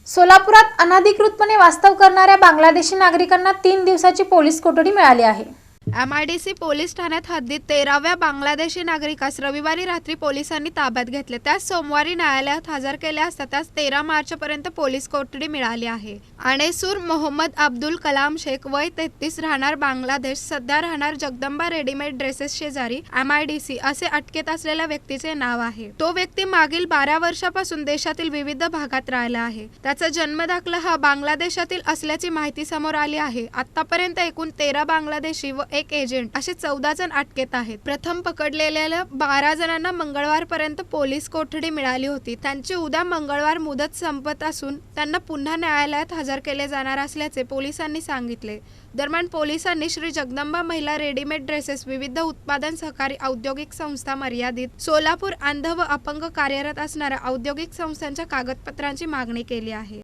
सोलापुरात अनधिकृतपणे वास्तव करणाऱ्या बांगलादेशी नागरिकांना 3 दिवसाची पोलीस कोठडी मिळाली आहे। MIDC पोलीस ठाण्यात हद्दीत 13व्या बांगलादेशी नागरिकास रविवारी रात्री पोलिसांनी ताब्यात घेतले। त्यास सोमवारी न्यायालयात हजर केले असता त्यास 13 मार्चपर्यंत पोलीस कोठडी मिळाली आहे। अनेसूर मोहम्मद अब्दुल कलाम शेख वय 33 राहणार बांगलादेश, सध्या राहणार जगदंबा रेडीमेड ड्रेसेस शेजारी MIDC असे अटकेत असलेल्या व्यक्तीचे नाव आहे। तो व्यक्ती मागील 12 वर्षापासून देशातील विविध भागात राहिला आहे। त्याचा जन्मदाखला हा बांगलादेशातील असल्याची माहिती समोर आली आहे। आतापर्यंत एकूण 13 बांगलादेशी व एक एजंट असे 14 जण अटकेत आहेत। प्रथम पकडलेल्या 12 जणांना मंगळवारपर्यंत पोलीस कोठडी मिळाली होती। त्यांची उद्या मंगळवार मुदत संपत असून त्यांना पुन्हा न्यायालयात हजर केले जाणार असल्याचे पोलिसांनी सांगितले। दरम्यान पोलिसांनी श्री जगदंबा महिला रेडीमेड ड्रेसेस विविध उत्पादन सहकारी औद्योगिक संस्था मर्यादित सोलापूर अंध व अपंग कार्यरत असणाऱ्या औद्योगिक संस्थांच्या कागदपत्रांची मागणी केली आहे।